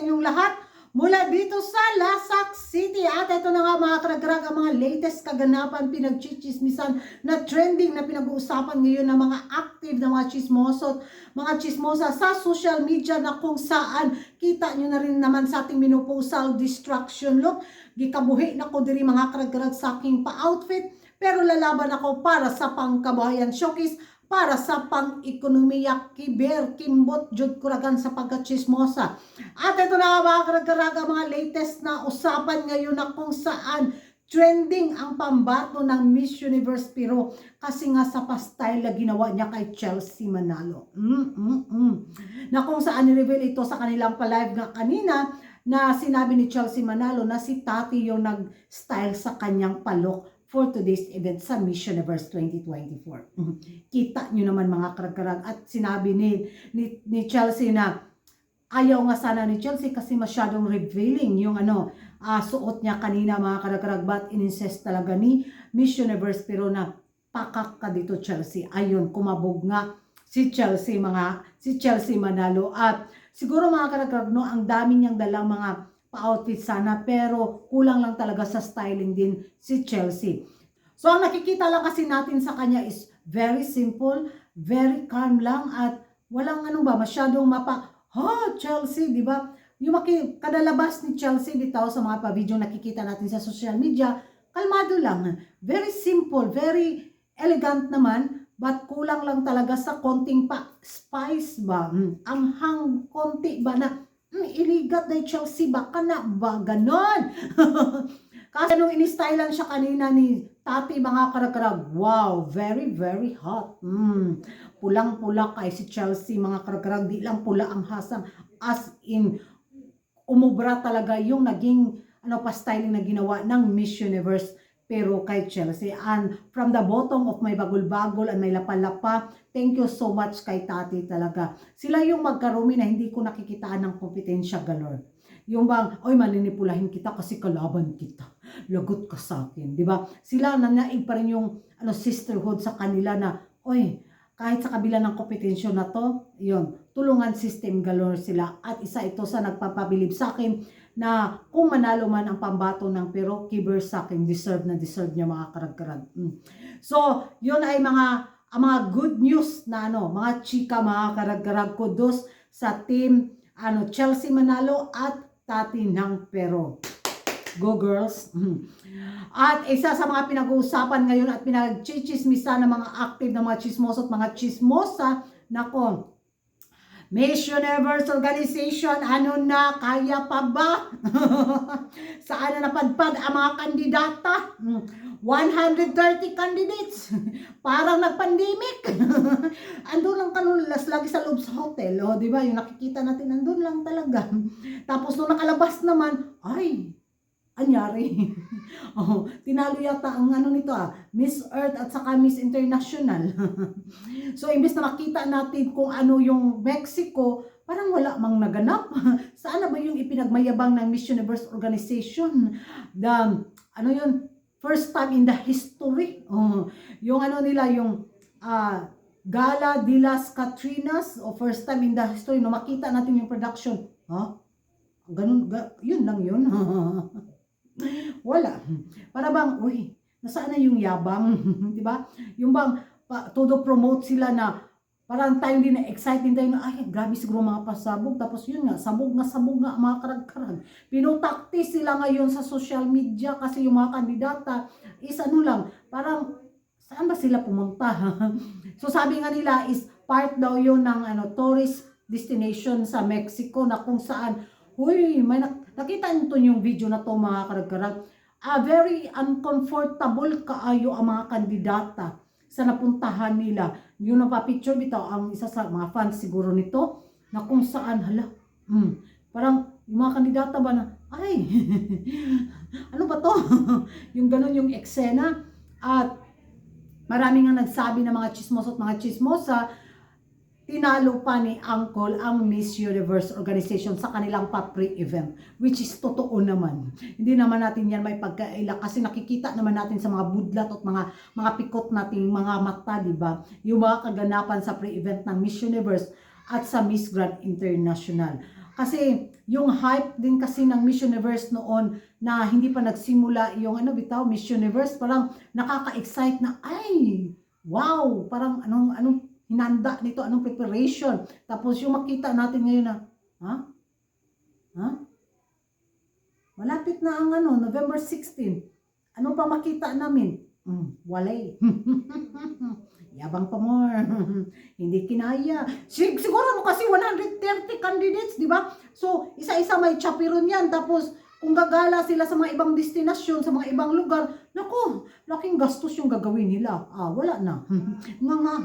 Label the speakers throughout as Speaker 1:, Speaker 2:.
Speaker 1: sa inyong lahat mula dito sa Lasak City. At ito na nga mga karagrag, ang mga latest kaganapan, pinagchichismisan na trending na pinag-uusapan ngayon ng mga active na mga chismosot, mga chismosa sa social media na kung saan kita nyo na rin naman sa ating menopausal destruction look. Gikabuhi na ko diri mga karagrag sa aking pa-outfit, pero lalaban ako para sa pangkabahayan showcase, para sa pang-ekonomiya, kiber, kimbot, jud kuragan sa pagkachismosa. At ito na mga karagaraga, mga latest na usapan ngayon na kung saan trending ang pambato ng Miss Universe pero kasi nga sa pa-style na ginawa niya kay Chelsea Manalo. Na kung saan ni-reveal ito sa kanilang pa-live nga kanina na sinabi ni Chelsea Manalo na si Tati yung nag-style sa kanyang palok for today's event sa Miss Universe 2024. Kita nyo naman mga karag-karag. At sinabi ni Chelsea na ayaw nga sana ni Chelsea kasi masyadong revealing yung suot niya kanina mga karag-karag. But in-insist talaga ni Miss Universe pero na pakak ka dito Chelsea. Ayun, kumabog nga si Chelsea Manalo. At siguro mga karag-karag, no, ang dami niyang dalang mga pa-outfit sana pero kulang lang talaga sa styling din si Chelsea. So ang nakikita lang kasi natin sa kanya is very simple, very calm lang at walang masyadong Chelsea, di ba? Yung kadalabas ni Chelsea bitaw sa mga pa-video nakikita natin sa social media, kalmado lang. Very simple, very elegant naman, but kulang lang talaga sa konting pa spice ba? Anghang konti ba na iligat na Chelsea, baka na ba ganon? Kasi nung in-stylean siya kanina ni Tati mga karagrag, wow, very very hot. Pulang-pula kay si Chelsea mga karagrag, di lang pula ang hasang, as in umubra talaga yung naging pa-styling na ginawa ng Miss Universe pero kay Chelsea. And from the bottom of my bagol-bagol and may lapa-lapa, thank you so much kay Tati talaga. Sila yung magkarumi na hindi ko nakikitaan ng kompetensya galore. Yung bang, oy maninipulahin kita kasi kalaban kita. Lagot ka sa akin, di ba? Sila nanaig pa rin yung sisterhood sa kanila na, oy, kahit sa kabila ng kompetensya na to, yun, tulungan system galore sila. At isa ito sa nagpapabilib sa akin na kung manalo man ang pambato ng pero kiber sa akin, deserve na deserve niya mga karag-karag. So, yun ay mga good news na mga chika, mga karag-karag, kudos sa team Chelsea Manalo at Tati ng pero. Go girls! At isa sa mga pinag-uusapan ngayon at pinag-chichismisa ng mga active na mga chismoso at mga chismosa, nako, Miss Universe Organization, kaya pa ba? Saan na napadpad ang mga kandidata? 130 candidates. Parang nag-pandemic. Andun lang kanulas lagi sa loob sa hotel. Di ba? Yung nakikita natin, andun lang talaga. Tapos nung nakalabas naman, ay, anyari. Tinalo yata ang Miss Earth at saka Miss International. So, imbes na makita natin kung yung Mexico, parang wala mang naganap. Saan na ba yung ipinagmayabang ng Miss Universe Organization? First time in the history. Yung nila, yung Gala de las Catrinas, o first time in the history, no, makita natin yung production. Ganun, yun lang yun. Wala. Para bang, uy, nasaan na yung yabang? Di ba? Yung bang, todo promote sila na parang tayo din na excited tayo na, ay, grabe siguro mga pasabog. Tapos yun nga, sabog nga mga karag-karag. Pinutaktis sila ngayon sa social media kasi yung mga kandidata is lang, parang, saan ba sila pumunta? So sabi nga nila is part daw yun ng tourist destination sa Mexico na kung saan, uy, may nakita nito yung video na to mga karag-karag. Very uncomfortable kaayo ang mga kandidata sa napuntahan nila. Yung napapicture bitaw ang isa sa mga fans siguro nito na kung saan parang yung mga kandidata ba na ay ano ba to? Yung ganun yung eksena. At marami nga nagsabi na mga chismoso at mga chismosa, tinalo pa ni Uncle ang Miss Universe Organization sa kanilang pa-pre-event, which is totoo naman. Hindi naman natin yan may pagkaila kasi nakikita naman natin sa mga budlat at mga pikot nating mga mata, di ba? Yung mga kaganapan sa pre-event ng Miss Universe at sa Miss Grand International. Kasi yung hype din kasi ng Miss Universe noon na hindi pa nagsimula yung Miss Universe, parang nakaka-excite na, ay, wow, parang anong hinanda nito, anong preparation. Tapos yung makita natin ngayon na, ha? Ha? Malapit na ang November 16. Ano pa makita namin? Walay. Yabang pa more. Hindi kinaya. Siguro kasi 130 candidates, di ba? So, isa-isa may chaperon yan. Tapos, kung gagala sila sa mga ibang destinasyon, sa mga ibang lugar, naku, laking gastos yung gagawin nila. Wala na. Nga.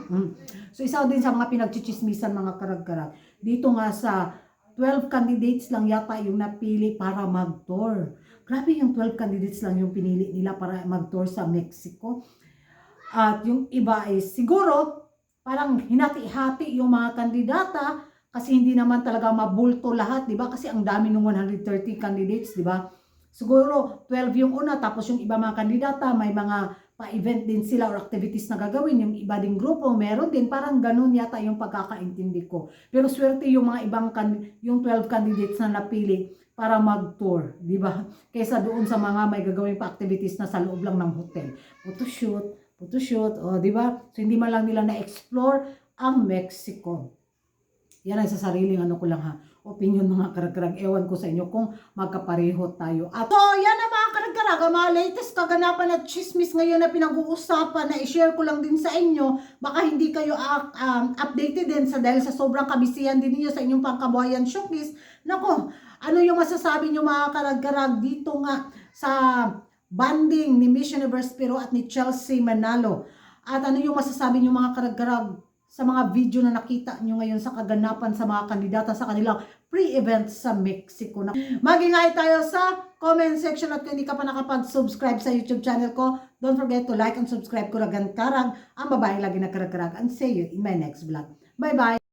Speaker 1: So, isa din sa mga pinagchichismisan, mga karag-karag. Dito nga sa 12 candidates lang yata yung napili para mag-tour. Grabe yung 12 candidates lang yung pinili nila para mag-tour sa Mexico. At yung iba ay siguro parang hinati-hati yung mga kandidata kasi hindi naman talaga mabulto lahat, di ba? Kasi ang dami ng 130 candidates, di ba? Siguro 12 yung una, tapos yung iba mga kandidata may mga pa-event din sila or activities na gagawin. Yung iba ding grupo, meron din. Parang ganun yata yung pagkakaintindi ko. Pero swerte yung mga ibang, yung 12 candidates na napili para mag-tour, di ba? Kaysa doon sa mga may gagawin pa activities na sa loob lang ng hotel. Photoshoot, di ba? So, hindi man lang nila na-explore ang Mexico. Yan ay sa sariling ko lang ha. Opinion mga karag-karag. Ewan ko sa inyo kung magkapareho tayo. At so, yan na mga karag-karag. Mga latest kaganapan at chismis ngayon na pinag-uusapan na i-share ko lang din sa inyo. Baka hindi kayo updated din dahil sa sobrang kabisihan din niyo sa inyong pangkabuhayan showcase. Nako, ano yung masasabi nyo mga karag-karag dito nga sa banding ni Miss Universe Pero at ni Chelsea Manalo? At ano yung masasabi nyo mga karag-karag sa mga video na nakita nyo ngayon sa kaganapan sa mga kandidata sa kanilang pre-event sa Mexico. Mag-ingay tayo sa comment section at kung hindi ka pa nakapag-subscribe sa YouTube channel ko, don't forget to like and subscribe ko Ragan Karag, ang babaeng lagi na karag-karag. And see you in my next vlog. Bye-bye!